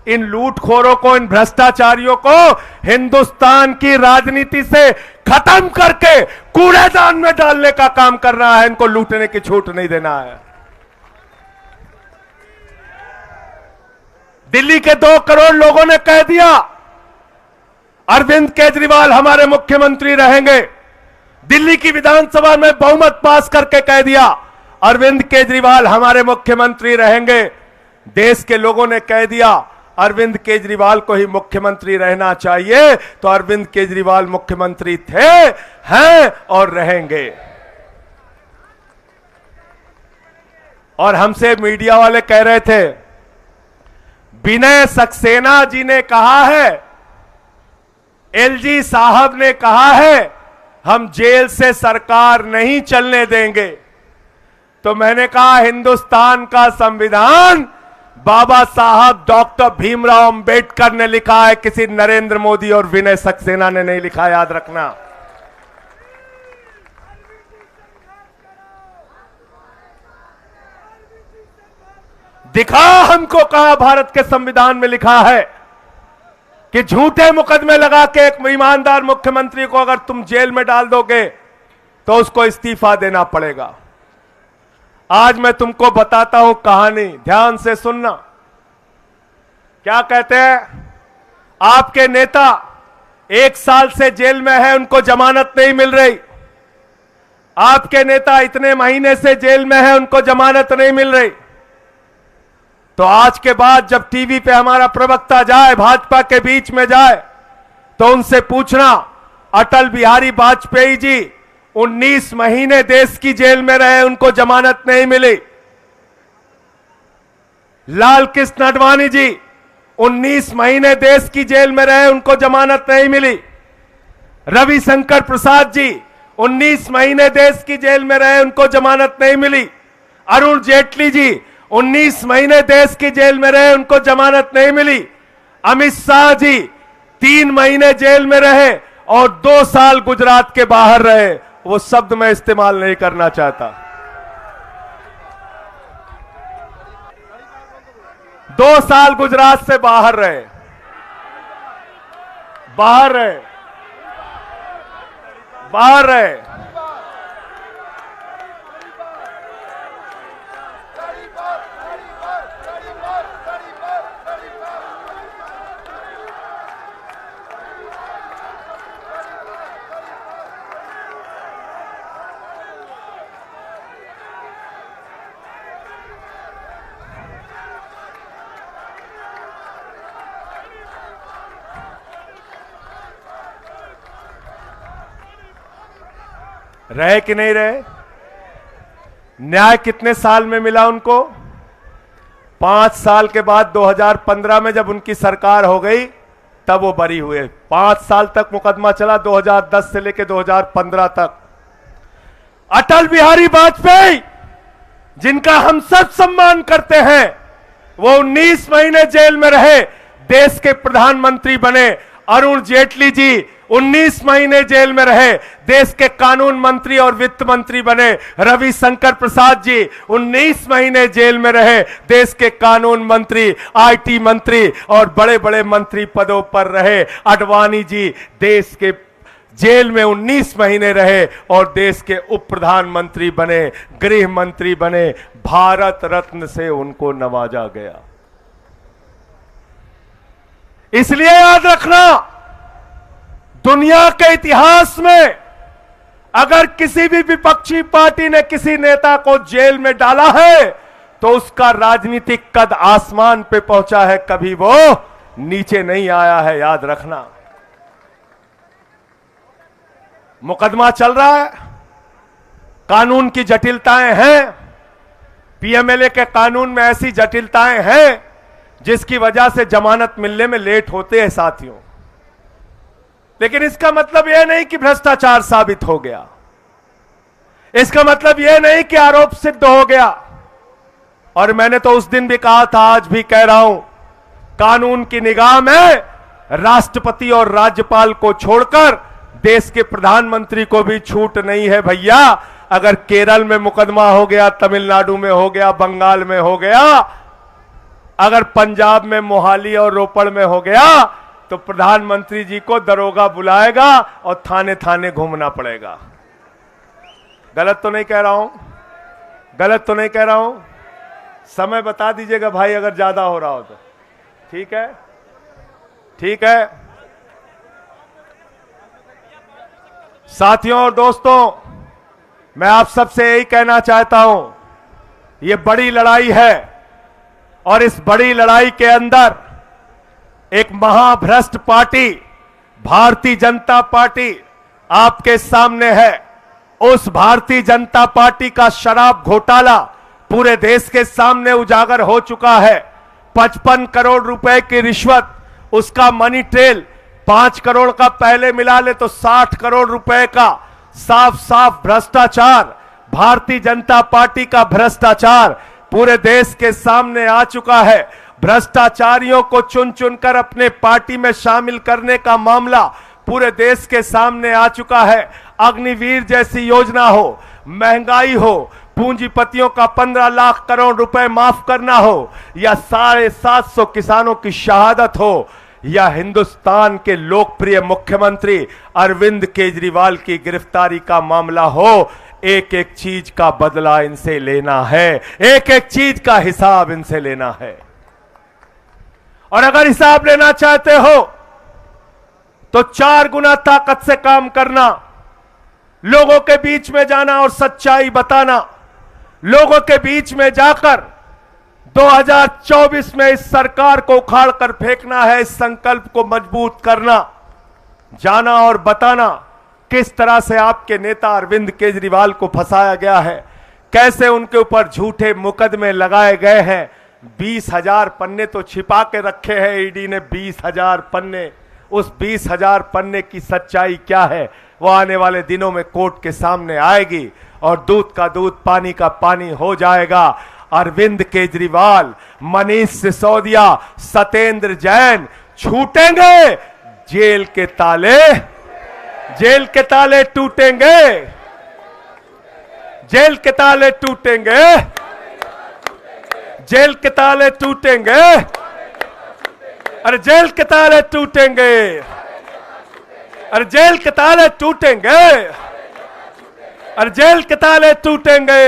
इन लूटखोरों को, इन भ्रष्टाचारियों को हिंदुस्तान की राजनीति से खत्म करके कूड़ेदान में डालने का काम करना है, इनको लूटने की छूट नहीं देना है। दिल्ली के 2 करोड़ लोगों ने कह दिया अरविंद केजरीवाल हमारे मुख्यमंत्री रहेंगे। दिल्ली की विधानसभा में बहुमत पास करके कह दिया अरविंद केजरीवाल हमारे मुख्यमंत्री रहेंगे। देश के लोगों ने कह दिया अरविंद केजरीवाल को ही मुख्यमंत्री रहना चाहिए, तो अरविंद केजरीवाल मुख्यमंत्री थे, हैं और रहेंगे। और हमसे मीडिया वाले कह रहे थे विनय सक्सेना जी ने कहा है, एलजी साहब ने कहा है हम जेल से सरकार नहीं चलने देंगे। तो मैंने कहा हिंदुस्तान का संविधान बाबा साहब डॉक्टर भीमराव अंबेडकर ने लिखा है, किसी नरेंद्र मोदी और विनय सक्सेना ने नहीं लिखा, याद रखना। दिखा हमको कहां भारत के संविधान में लिखा है कि झूठे मुकदमे लगा के एक ईमानदार मुख्यमंत्री को अगर तुम जेल में डाल दोगे तो उसको इस्तीफा देना पड़ेगा। आज मैं तुमको बताता हूं कहानी, ध्यान से सुनना। क्या कहते हैं, आपके नेता 1 साल से जेल में है, उनको जमानत नहीं मिल रही। आपके नेता इतने महीने से जेल में है, उनको जमानत नहीं मिल रही। तो आज के बाद जब टीवी पे हमारा प्रवक्ता जाए, भाजपा के बीच में जाए, तो उनसे पूछना अटल बिहारी वाजपेयी जी 19 महीने देश की जेल में रहे, उनको जमानत नहीं मिली। लाल कृष्ण आडवाणी जी 19 महीने देश की जेल में रहे, उनको जमानत नहीं मिली। रविशंकर प्रसाद जी 19 महीने देश की जेल में रहे, उनको जमानत नहीं मिली। अरुण जेटली जी 19 महीने देश की जेल में रहे, उनको जमानत नहीं मिली। अमित शाह जी 3 महीने जेल में रहे और 2 साल गुजरात के बाहर रहे। वो शब्द मैं इस्तेमाल नहीं करना चाहता। 2 साल गुजरात से बाहर रहे, बाहर रहे, बाहर रहे। रहे कि नहीं रहे? न्याय कितने साल में मिला उनको? 5 साल के बाद 2015 में जब उनकी सरकार हो गई तब वो बरी हुए। 5 साल तक मुकदमा चला, 2010 से लेकर 2015 तक। अटल बिहारी वाजपेयी जिनका हम सब सम्मान करते हैं, वो 19 महीने जेल में रहे, देश के प्रधानमंत्री बने। अरुण जेटली जी 19 महीने जेल में रहे, देश के कानून मंत्री और वित्त मंत्री बने। रविशंकर प्रसाद जी 19 महीने जेल में रहे, देश के कानून मंत्री, आईटी मंत्री और बड़े बड़े मंत्री पदों पर रहे। आडवाणी जी देश के जेल में 19 महीने रहे और देश के उप प्रधानमंत्री बने, गृह मंत्री बने। भारत रत्न से उनको नवाजा गया। इसलिए याद रखना, दुनिया के इतिहास में अगर किसी भी विपक्षी पार्टी ने किसी नेता को जेल में डाला है तो उसका राजनीतिक कद आसमान पे पहुंचा है, कभी वो नीचे नहीं आया है, याद रखना। मुकदमा चल रहा है, कानून की जटिलताएं हैं, पीएमएलए के कानून में ऐसी जटिलताएं हैं जिसकी वजह से जमानत मिलने में लेट होते हैं साथियों। लेकिन इसका मतलब यह नहीं कि भ्रष्टाचार साबित हो गया, इसका मतलब यह नहीं कि आरोप सिद्ध हो गया। और मैंने तो उस दिन भी कहा था, आज भी कह रहा हूं, कानून की निगाह में राष्ट्रपति और राज्यपाल को छोड़कर देश के प्रधानमंत्री को भी छूट नहीं है भैया। अगर केरल में मुकदमा हो गया, तमिलनाडु में हो गया, बंगाल में हो गया, अगर पंजाब में मोहाली और रोपड़ में हो गया, तो प्रधानमंत्री जी को दरोगा बुलाएगा और थाने थाने घूमना पड़ेगा। गलत तो नहीं कह रहा हूं? गलत तो नहीं कह रहा हूं? समय बता दीजिएगा भाई अगर ज्यादा हो रहा हो तो। ठीक है, ठीक है। साथियों और दोस्तों, मैं आप सबसे यही कहना चाहता हूं, ये बड़ी लड़ाई है और इस बड़ी लड़ाई के अंदर एक महाभ्रष्ट पार्टी भारतीय जनता पार्टी आपके सामने है। उस भारतीय जनता पार्टी का शराब घोटाला पूरे देश के सामने उजागर हो चुका है। 55 करोड़ रुपए की रिश्वत, उसका मनी ट्रेल, 5 करोड़ का पहले मिला ले तो 60 करोड़ रुपए का साफ साफ भ्रष्टाचार, भारतीय जनता पार्टी का भ्रष्टाचार पूरे देश के सामने आ चुका है। भ्रष्टाचारियों को चुन चुनकर अपने पार्टी में शामिल करने का मामला पूरे देश के सामने आ चुका है। अग्निवीर जैसी योजना हो, महंगाई हो, पूंजीपतियों का 15 लाख करोड़ रुपए माफ करना हो, या 750 किसानों की शहादत हो, या हिंदुस्तान के लोकप्रिय मुख्यमंत्री अरविंद केजरीवाल की गिरफ्तारी का मामला हो, एक एक चीज का बदला इनसे लेना है, एक एक चीज का हिसाब इनसे लेना है। और अगर हिसाब लेना चाहते हो तो 4 गुना ताकत से काम करना, लोगों के बीच में जाना और सच्चाई बताना, लोगों के बीच में जाकर 2024 में इस सरकार को उखाड़ कर फेंकना है, इस संकल्प को मजबूत करना, जाना और बताना किस तरह से आपके नेता अरविंद केजरीवाल को फंसाया गया है, कैसे उनके ऊपर झूठे मुकदमे लगाए गए हैं। 20,000 पन्ने तो छिपा के रखे हैं ईडी ने, 20,000 पन्ने। उस 20,000 पन्ने की सच्चाई क्या है वो आने वाले दिनों में कोर्ट के सामने आएगी और दूध का दूध, पानी का पानी हो जाएगा। अरविंद केजरीवाल, मनीष सिसोदिया, सत्येंद्र जैन छूटेंगे, जेल के ताले, जेल के ताले टूटेंगे, जेल के ताले टूटेंगे, जेल के ताले टूटेंगे, अरे जेल के ताले टूटेंगे, अरे जेल के ताले टूटेंगे, अरे जेल के ताले टूटेंगे।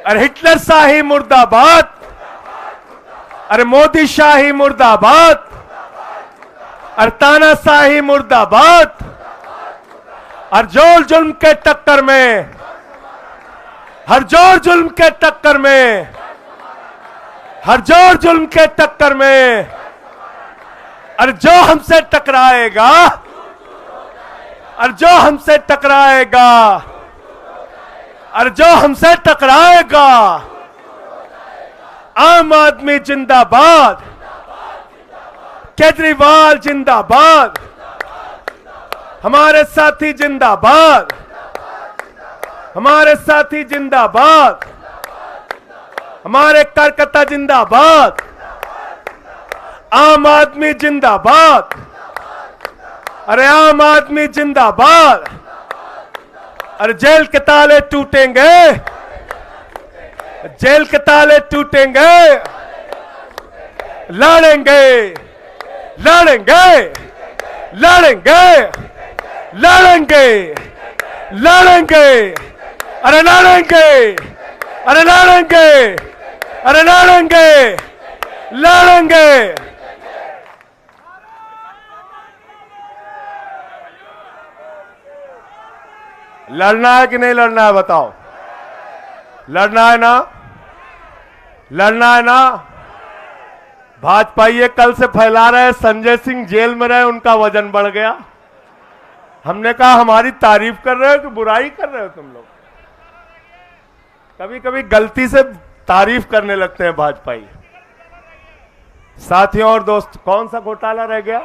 अरे हिटलर शाही मुर्दाबाद, अरे मोदी शाही मुर्दाबाद, अरे तानाशाही मुर्दाबाद। हर जोर जुल्म के टक्कर में, हर जोर जुल्म के टक्कर में, हर जोर जुल्म के टक्कर में, और जो हमसे टकराएगा, और जो हमसे टकराएगा, और जो हमसे टकराएगा, आम आदमी जिंदाबाद, केजरीवाल जिंदाबाद, हमारे साथी जिंदाबाद, हमारे साथी जिंदाबाद, हमारे कार्यकर्ता जिंदाबाद, आम आदमी जिंदाबाद, अरे आम आदमी जिंदाबाद। अरे जेल के ताले टूटेंगे, जेल के ताले टूटेंगे, लड़ेंगे, लड़ेंगे, लड़ेंगे, लड़ेंगे, लड़ेंगे, अरे लड़ेंगे, अरे लड़ेंगे, अरे लड़ेंगे, लड़ेंगे। लड़ना है कि नहीं लड़ना है बताओ? लड़ना है ना? लड़ना है ना? भाजपा ये कल से फैला रहे संजय सिंह जेल में रहे, उनका वजन बढ़ गया। हमने कहा हमारी तारीफ कर रहे हो कि बुराई कर रहे हो तुम लोग? कभी कभी गलती से तारीफ करने लगते हैं भाजपाई। साथियों और दोस्त, कौन सा घोटाला रह गया?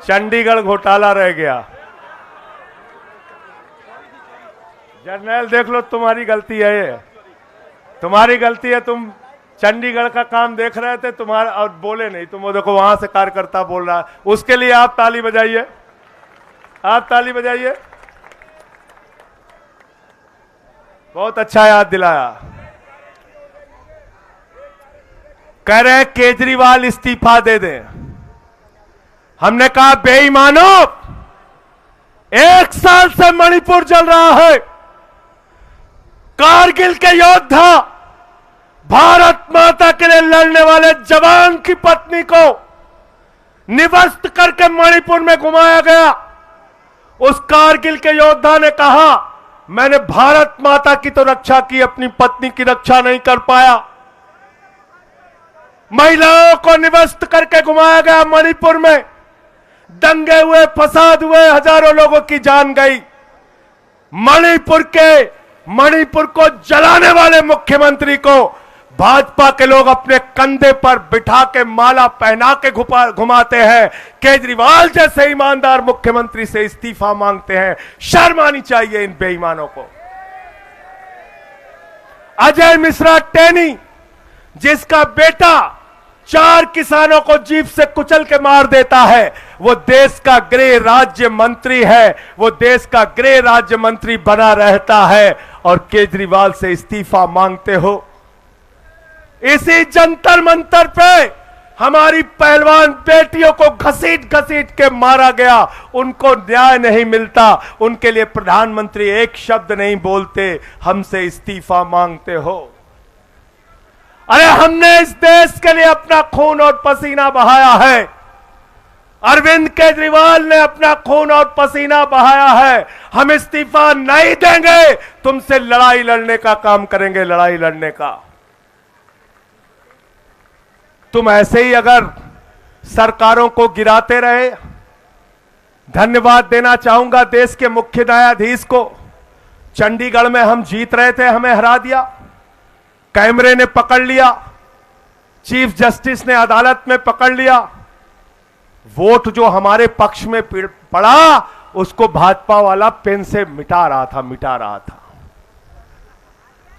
चंडीगढ़ घोटाला रह गया। जर्नल देख लो, तुम्हारी गलती है ये, तुम्हारी गलती है। तुम चंडीगढ़ का काम देख रहे थे, तुम्हारा और बोले नहीं। तुम वो देखो वहां से कार्यकर्ता बोल रहा है, उसके लिए आप ताली बजाइए, आप ताली बजाइए। बहुत अच्छा याद दिलाया। कह रहे हैं केजरीवाल इस्तीफा दे दें। हमने कहा बेईमानों, 1 साल से मणिपुर जल रहा है। कारगिल के योद्धा, भारत माता के लिए लड़ने वाले जवान की पत्नी को निवस्त करके मणिपुर में घुमाया गया। उस कारगिल के योद्धा ने कहा, मैंने भारत माता की तो रक्षा की, अपनी पत्नी की रक्षा नहीं कर पाया। महिलाओं को निवस्त करके घुमाया गया मणिपुर में, दंगे हुए, फसाद हुए, हजारों लोगों की जान गई। मणिपुर को जलाने वाले मुख्यमंत्री को भाजपा के लोग अपने कंधे पर बिठा के माला पहना के घुमाते हैं। केजरीवाल जैसे ईमानदार मुख्यमंत्री से इस्तीफा मांगते हैं। शर्म आनी चाहिए इन बेईमानों को। अजय मिश्रा टेनी, जिसका बेटा 4 किसानों को जीप से कुचल के मार देता है, वो देश का गृह राज्य मंत्री है, वो देश का गृह राज्य मंत्री बना रहता है और केजरीवाल से इस्तीफा मांगते हो। इसी जंतर मंतर पे हमारी पहलवान बेटियों को घसीट घसीट के मारा गया, उनको न्याय नहीं मिलता। उनके लिए प्रधानमंत्री एक शब्द नहीं बोलते, हमसे इस्तीफा मांगते हो। अरे हमने इस देश के लिए अपना खून और पसीना बहाया है। अरविंद केजरीवाल ने अपना खून और पसीना बहाया है। हम इस्तीफा नहीं देंगे, तुमसे लड़ाई लड़ने का काम करेंगे, लड़ाई लड़ने का। तुम ऐसे ही अगर सरकारों को गिराते रहे। धन्यवाद देना चाहूंगा देश के मुख्य न्यायाधीश को। चंडीगढ़ में हम जीत रहे थे, हमें हरा दिया, कैमरे ने पकड़ लिया, चीफ जस्टिस ने अदालत में पकड़ लिया। वोट जो हमारे पक्ष में पड़ा, उसको भाजपा वाला पेन से मिटा रहा था।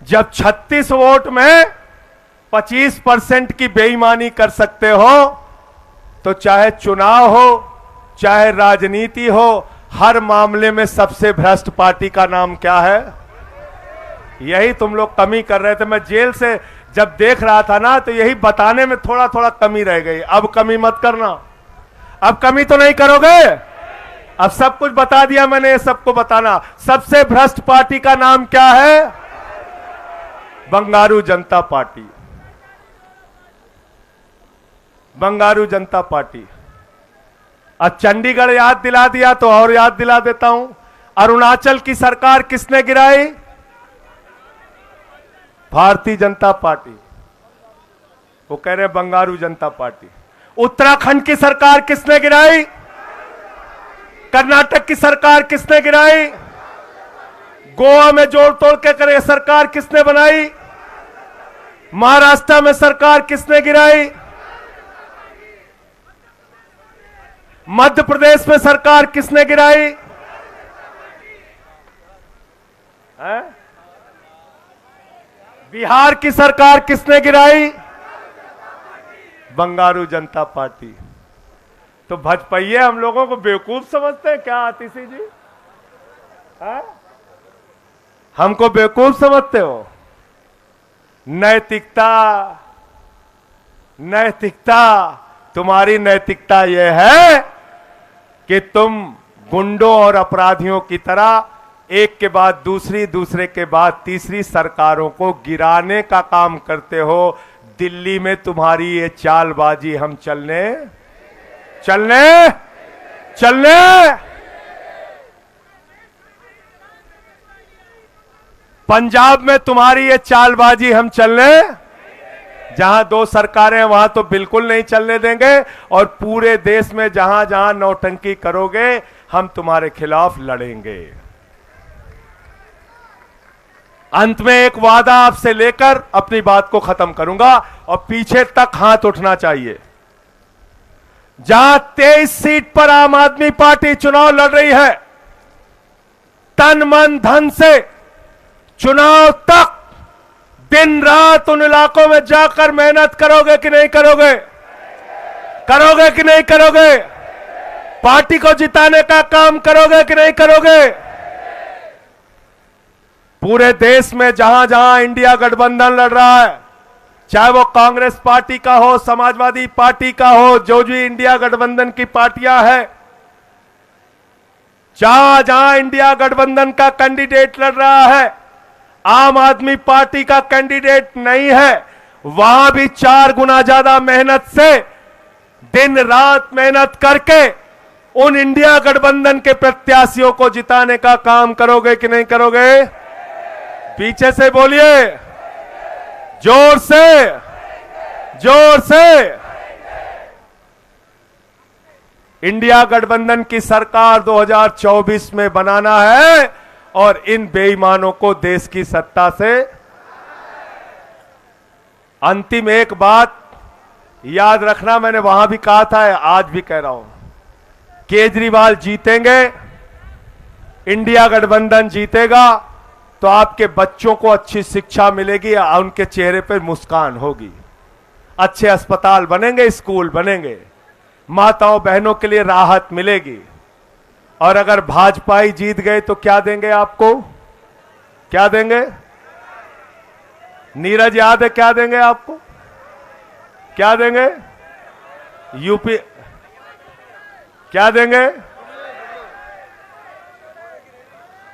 जब 36 वोट में 25% की बेईमानी कर सकते हो, तो चाहे चुनाव हो, चाहे राजनीति हो, हर मामले में सबसे भ्रष्ट पार्टी का नाम क्या है? यही तुम लोग कमी कर रहे थे। मैं जेल से जब देख रहा था ना, तो यही बताने में थोड़ा थोड़ा कमी रह गई। अब कमी मत करना। अब कमी तो नहीं करोगे? अब सब कुछ बता दिया मैंने, सबको बताना। सबसे भ्रष्ट पार्टी का नाम क्या है? बंगारू जनता पार्टी। बंगारू जनता पार्टी। अब चंडीगढ़ याद दिला दिया तो और याद दिला देता हूं। अरुणाचल की सरकार किसने गिराई? भारतीय जनता पार्टी। वो कह रहे बंगारू जनता पार्टी। उत्तराखंड की सरकार किसने गिराई? कर्नाटक की सरकार किसने गिराई? गोवा में जोड़ तोड़ के करे सरकार किसने बनाई? महाराष्ट्र में सरकार किसने गिराई? मध्य प्रदेश में सरकार किसने गिराई? बिहार की सरकार किसने गिराई? बंगारू जनता पार्टी। तो भाजपाइये हम लोगों को बेवकूफ समझते हैं क्या आतिशी जी? हमको बेवकूफ समझते हो? नैतिकता, नैतिकता, तुम्हारी नैतिकता यह है कि तुम गुंडों और अपराधियों की तरह एक के बाद दूसरी, दूसरे के बाद तीसरी सरकारों को गिराने का काम करते हो। दिल्ली में तुम्हारी ये चालबाजी हम चलने पंजाब में तुम्हारी ये चालबाजी हम चलने, जहां 2 सरकारें हैं वहां तो बिल्कुल नहीं चलने देंगे। और पूरे देश में जहां जहां नौटंकी करोगे, हम तुम्हारे खिलाफ लड़ेंगे। अंत में एक वादा आपसे लेकर अपनी बात को खत्म करूंगा, और पीछे तक हाथ उठना चाहिए। जहां 23 सीट पर आम आदमी पार्टी चुनाव लड़ रही है, तन मन धन से चुनाव तक दिन रात उन इलाकों में जाकर मेहनत करोगे कि नहीं करोगे? करोगे कि नहीं करोगे? पार्टी को जिताने का काम करोगे कि नहीं करोगे? पूरे देश में जहां जहां इंडिया गठबंधन लड़ रहा है, चाहे वो कांग्रेस पार्टी का हो, समाजवादी पार्टी का हो, जो भी इंडिया गठबंधन की पार्टियां हैं, जहां जहां इंडिया गठबंधन का कैंडिडेट लड़ रहा है, आम आदमी पार्टी का कैंडिडेट नहीं है, वहां भी 4 गुना ज्यादा मेहनत से, दिन रात मेहनत करके उन इंडिया गठबंधन के प्रत्याशियों को जिताने का काम करोगे कि नहीं करोगे? पीछे से बोलिए, जोर से, जोर से। इंडिया गठबंधन की सरकार 2024 में बनाना है और इन बेईमानों को देश की सत्ता से। अंतिम एक बात याद रखना, मैंने वहां भी कहा था, आज भी कह रहा हूं, केजरीवाल जीतेंगे, इंडिया गठबंधन जीतेगा तो आपके बच्चों को अच्छी शिक्षा मिलेगी, उनके चेहरे पर मुस्कान होगी, अच्छे अस्पताल बनेंगे, स्कूल बनेंगे, माताओं बहनों के लिए राहत मिलेगी। और अगर भाजपाई जीत गए तो क्या देंगे आपको? क्या देंगे? नीरज याद है क्या देंगे आपको? क्या देंगे? यूपी क्या देंगे?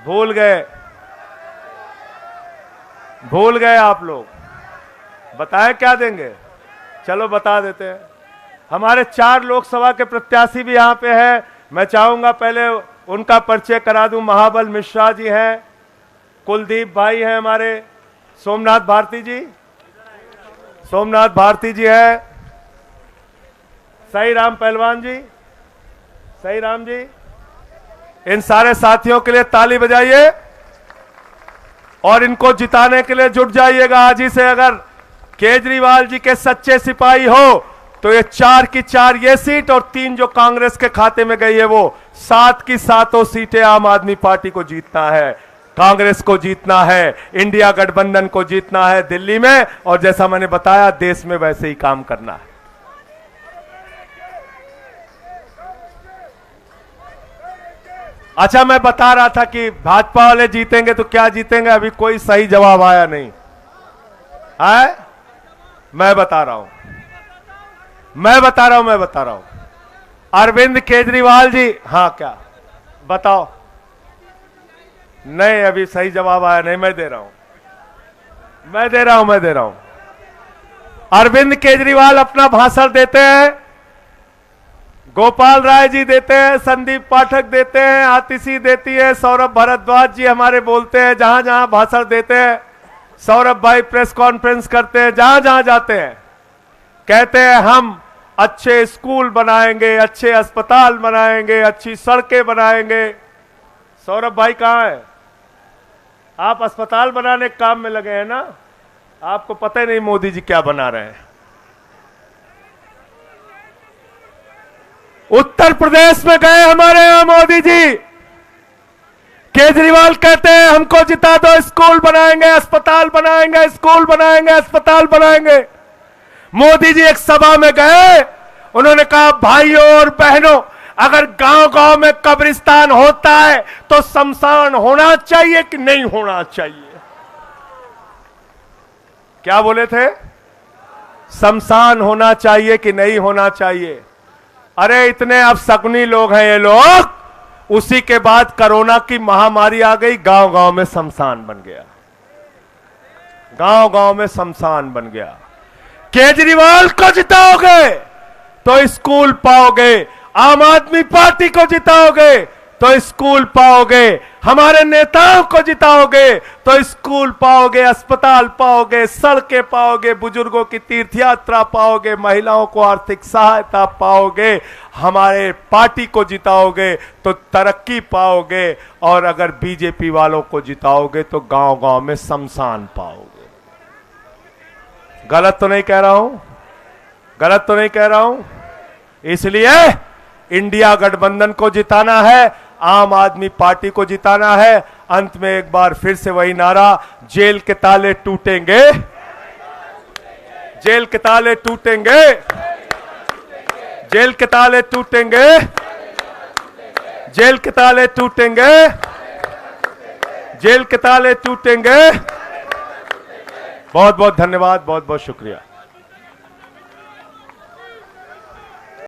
भूल गए, भूल गए आप लोग। बताएं क्या देंगे? चलो बता देते हैं। हमारे 4 लोकसभा के प्रत्याशी भी यहां पे हैं। मैं चाहूंगा पहले उनका परिचय करा दूं। महाबल मिश्रा जी हैं, कुलदीप भाई हैं, हमारे सोमनाथ भारती जी, सोमनाथ भारती जी है, सही राम पहलवान जी, सही राम जी। इन सारे साथियों के लिए ताली बजाइए और इनको जिताने के लिए जुट जाइएगा आज ही से। अगर केजरीवाल जी के सच्चे सिपाही हो तो ये 4 की 4 ये सीट और 3 जो कांग्रेस के खाते में गई है वो 7 की 7 सीटें आम आदमी पार्टी को जीतना है, कांग्रेस को जीतना है, इंडिया गठबंधन को जीतना है दिल्ली में, और जैसा मैंने बताया देश में वैसे ही काम करना है। अच्छा, मैं बता रहा था कि भाजपा वाले जीतेंगे तो क्या जीतेंगे, अभी कोई सही जवाब आया नहीं है। मैं बता रहा हूं, मैं बता रहा हूं। अरविंद केजरीवाल जी, हाँ क्या बताओ? नहीं, अभी सही जवाब आया नहीं। मैं दे रहा हूं। अरविंद केजरीवाल अपना भाषण देते हैं, गोपाल राय जी देते हैं, संदीप पाठक देते हैं, आतिशी देती है, सौरभ भारद्वाज जी हमारे बोलते हैं, जहां जहां भाषण देते हैं, सौरभ भाई प्रेस कॉन्फ्रेंस करते हैं, जहां जहां जाते हैं कहते हैं हम अच्छे स्कूल बनाएंगे, अच्छे अस्पताल बनाएंगे, अच्छी सड़कें बनाएंगे। सौरभ भाई कहां है? आप अस्पताल बनाने के काम में लगे हैं ना, आपको पता ही नहीं मोदी जी क्या बना रहे हैं। उत्तर प्रदेश में गए हमारे यहां मोदी जी, केजरीवाल कहते हैं हमको जिता दो, स्कूल बनाएंगे, अस्पताल बनाएंगे, स्कूल बनाएंगे, अस्पताल बनाएंगे। मोदी जी एक सभा में गए, उन्होंने कहा भाइयों और बहनों, अगर गांव गांव में कब्रिस्तान होता है तो शमशान होना चाहिए कि नहीं होना चाहिए? क्या बोले थे? शमशान होना चाहिए कि नहीं होना चाहिए? अरे इतने अब शकुनी लोग हैं ये लोग। उसी के बाद कोरोना की महामारी आ गई, गांव गांव में शमशान बन गया, गांव गांव में शमशान बन गया। केजरीवाल को जिताओगे तो स्कूल पाओगे, आम आदमी पार्टी को जिताओगे तो स्कूल पाओगे, हमारे नेताओं को जिताओगे तो स्कूल पाओगे, अस्पताल पाओगे, सड़कें पाओगे, बुजुर्गों की तीर्थ यात्रा पाओगे, महिलाओं को आर्थिक सहायता पाओगे, हमारे पार्टी को जिताओगे तो तरक्की पाओगे, और अगर बीजेपी वालों को जिताओगे तो गांव गांव में शमशान पाओगे। गलत तो नहीं कह रहा हूं? गलत तो नहीं कह रहा हूं? इसलिए इंडिया गठबंधन को जिताना है, आम आदमी पार्टी को जिताना है। अंत में एक बार फिर से वही नारा, जेल के ताले टूटेंगे, जेल के ताले टूटेंगे, जेल के ताले टूटेंगे, जेल के ताले टूटेंगे, जेल के ताले टूटेंगे। बहुत बहुत धन्यवाद, बहुत बहुत शुक्रिया।